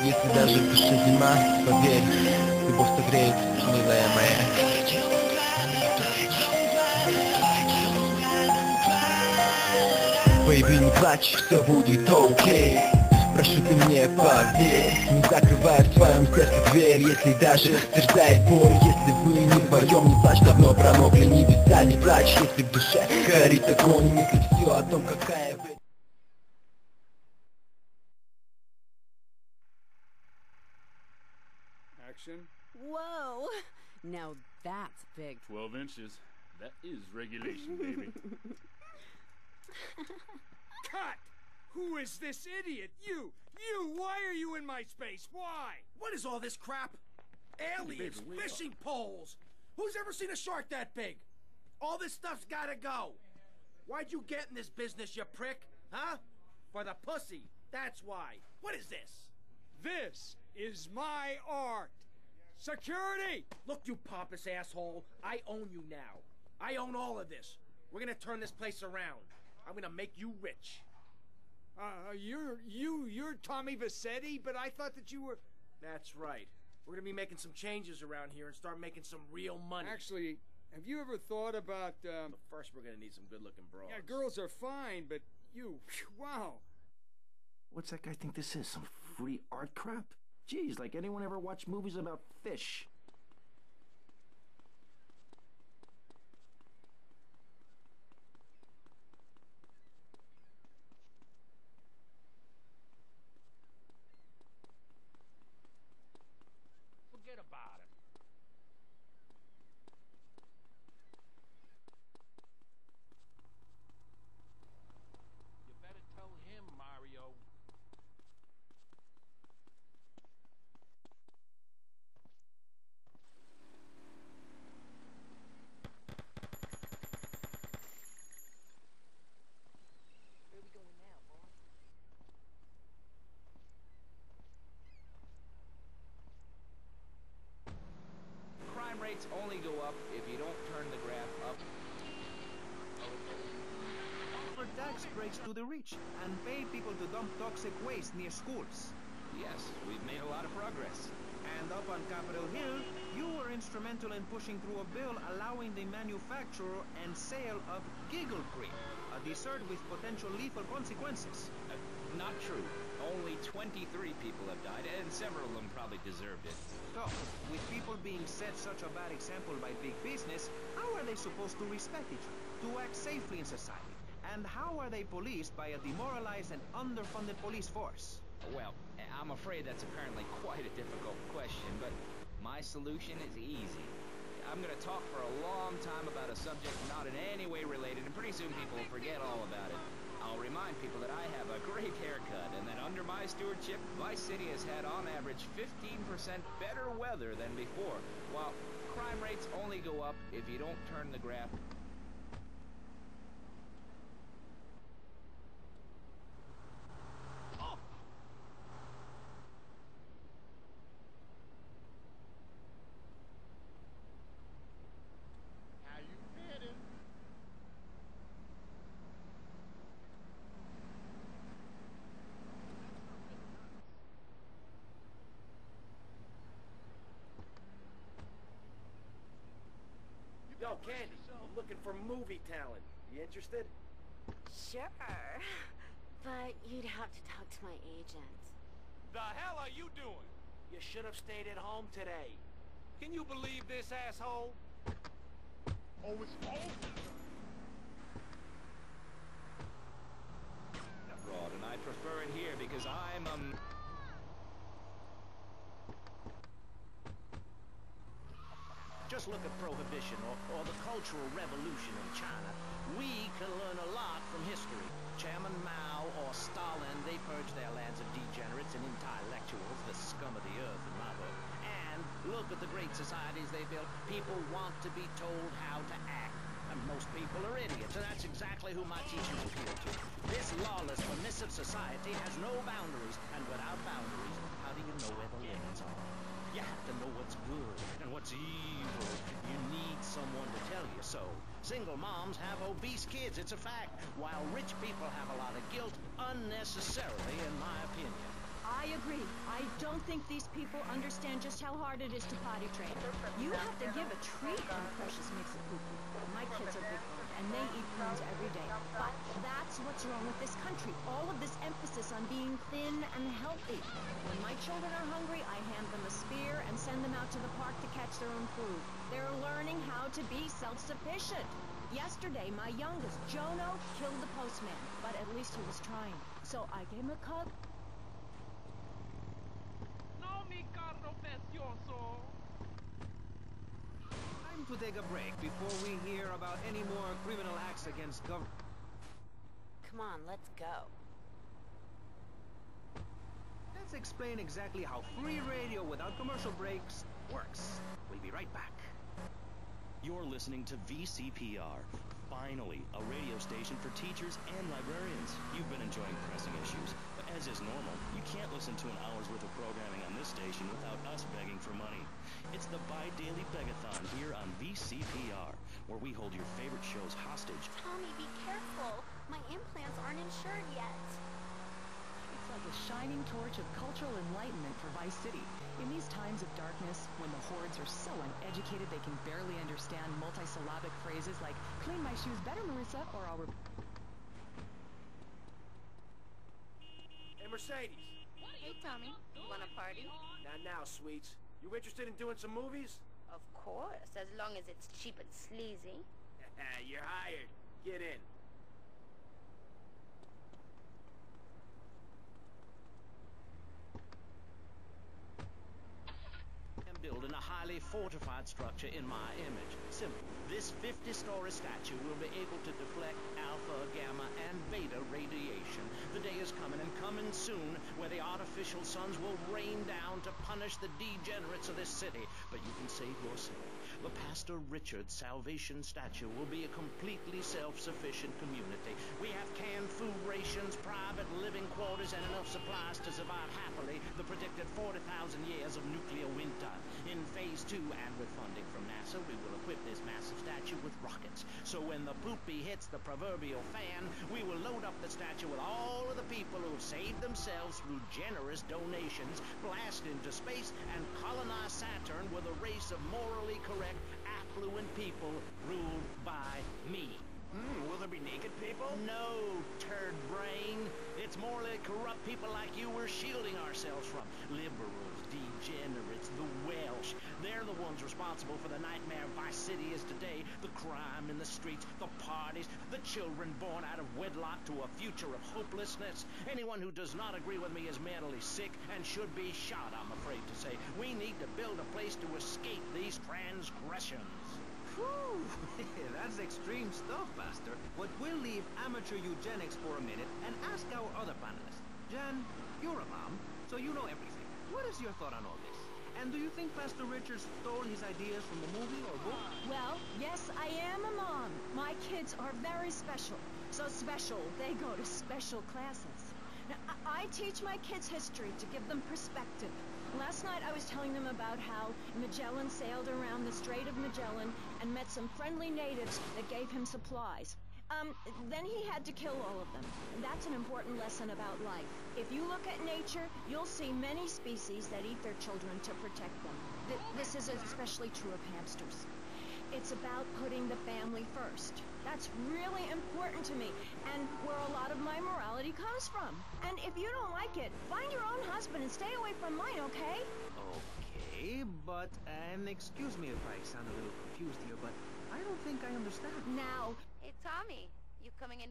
Если даже в душе зима, поверь, любовь согреет, милая моя. Baby, не плачь, все будет окей. Прошу ты мне поверь, не закрывай в твоем сердце дверь. Если даже терзает боль, если вы не вдвоем, не плачь, давно промокли небеса. Не плачь, если в душе горит огонь, мысли все о том, какая вы. Action. Whoa! Now that's big. 12 inches. That is regulation, baby. Cut! Who is this idiot? You! Why are you in my space? Why? What is all this crap? Aliens, Baby, fishing poles. Who's ever seen a shark that big? All this stuff's gotta go. Why'd you get in this business, you prick? Huh? For the pussy. That's why. What is this? This is my art. Security! Look, you pompous asshole. I own you now. I own all of this. We're gonna turn this place around. I'm gonna make you rich. You're Tommy Vassetti, but I thought that you were... That's right. We're gonna be making some changes around here and start making some real money. Actually, have you ever thought about, But first we're gonna need some good-looking broads. Yeah, girls are fine, but you... Wow. What's that guy think this is? Some free art crap? Geez, like anyone ever watch movies about fish? Forget about it. You better tell him, Mario. Where we going now, boss? Crime rates only go up if you don't turn the graph up. Offer tax breaks to the rich and pay people to dump toxic waste near schools. Yes, we've made a lot of progress. And up on Capitol Hill, you were instrumental in pushing through a bill allowing the manufacture and sale of Giggle Cream, a dessert with potential lethal consequences. Not true. Only 23 people have died, and several of them probably deserved it. So, with people being set such a bad example by big business, how are they supposed to respect each other, to act safely in society? And how are they policed by a demoralized and underfunded police force? Well, I'm afraid that's apparently quite a difficult question, but my solution is easy. I'm gonna talk for a long time about a subject not in any way related, and pretty soon people will forget all about it. I'll remind people that I have a great haircut, and that under my stewardship, Vice City has had on average 15% better weather than before, while crime rates only go up if you don't turn the graph. How you feeling? Yo, Candy, I'm looking for movie talent. You interested? Sure. But you'd have to talk to my agent. The hell are you doing? You should have stayed at home today. Can you believe this asshole? Oh, it's over. Abroad, and I prefer it here because I'm Just look at Prohibition or the Cultural Revolution in China. We can learn a lot from history. Chairman Mao or Stalin, they purged their lands of degenerates and intellectuals, the scum of the earth in my book. And look at the great societies they built. People want to be told how to act. And most people are idiots, and that's exactly who my teachings appeal to. This lawless, permissive society has no boundaries, and without boundaries, how do you know where the limits are? You have to know what's good and what's evil. You need someone to tell you so. Single moms have obese kids, it's a fact, while rich people have a lot of guilt, unnecessarily, in my opinion. I agree. I don't think these people understand just how hard it is to potty train. You have to give a treat when Precious makes a poo-poo. My kids are big bird, and they eat prunes every day. But that's what's wrong with this country. All of this emphasis on being thin and healthy. When my children are hungry, I hand them a spear and send them out to the park to catch their own food. They're learning how to be self-sufficient. Yesterday, my youngest, Jono, killed the postman, but at least he was trying. So I gave him a cup. No, mi carro precioso. Time to take a break before we hear about any more criminal acts against government. Come on, let's go. Let's explain exactly how free radio without commercial breaks works. We'll be right back. You're listening to VCPR. Finally, a radio station for teachers and librarians. You've been enjoying pressing issues, but as is normal, you can't listen to an hour's worth of programming on this station without us begging for money. It's the bi-daily begathon here on VCPR, where we hold your favorite shows hostage. Tommy, be careful. My implants aren't insured yet. It's like a shining torch of cultural enlightenment for Vice City. In these times of darkness, when the hordes are so uneducated they can barely understand multisyllabic phrases like, clean my shoes better, Marissa, or I'll... Hey, Mercedes. Hey, Tommy. Wanna party? Not now, sweets. You interested in doing some movies? Of course, as long as it's cheap and sleazy. You're hired. Get in. Building a highly fortified structure in my image. Simple. This 50-story statue will be able to deflect alpha, gamma, and beta radiation. The day is coming, and coming soon, where the artificial suns will rain down to punish the degenerates of this city. But you can save yourself. The Pastor Richard Salvation statue will be a completely self-sufficient community. We have canned food rations, private living quarters, and enough supplies to survive happily the predicted 40,000 years of nuclear winter. In Phase 2, and with funding from NASA, we will equip this massive statue with rockets. So when the poopy hits the proverbial fan, we will load up the statue with all of the people who have saved themselves through generous donations, blast into space, and colonize Saturn with a race of morally correct, affluent people ruled by me. Will there be naked people? No, turd brain. It's morally corrupt people like you we're shielding ourselves from. Liberals, degenerates, the Welsh. They're the ones responsible for the nightmare Vice City is today. The crime in the streets, the parties, the children born out of wedlock to a future of hopelessness. Anyone who does not agree with me is mentally sick and should be shot, I'm afraid to say. We need to build a place to escape these transgressions. Whew, that's extreme stuff, Pastor. But we'll leave amateur eugenics for a minute and ask our other panelists. Jan, you're a mom, so you know everything. What is your thought on all this? And do you think Pastor Richard stole his ideas from the movie or book? Well, yes, I am a mom. My kids are very special. So special, they go to special classes. Now, I teach my kids history to give them perspective. Last night I was telling them about how Magellan sailed around the Strait of Magellan and met some friendly natives that gave him supplies. Then he had to kill all of them. That's an important lesson about life. If you look at nature, you'll see many species that eat their children to protect them. This is especially true of hamsters. It's about putting the family first. That's really important to me, and where a lot of my morality comes from. And if you don't like it, find your own husband and stay away from mine, okay? Okay, but, excuse me if I sound a little confused here, but I don't think I understand. Now... Hey, Tommy, you coming in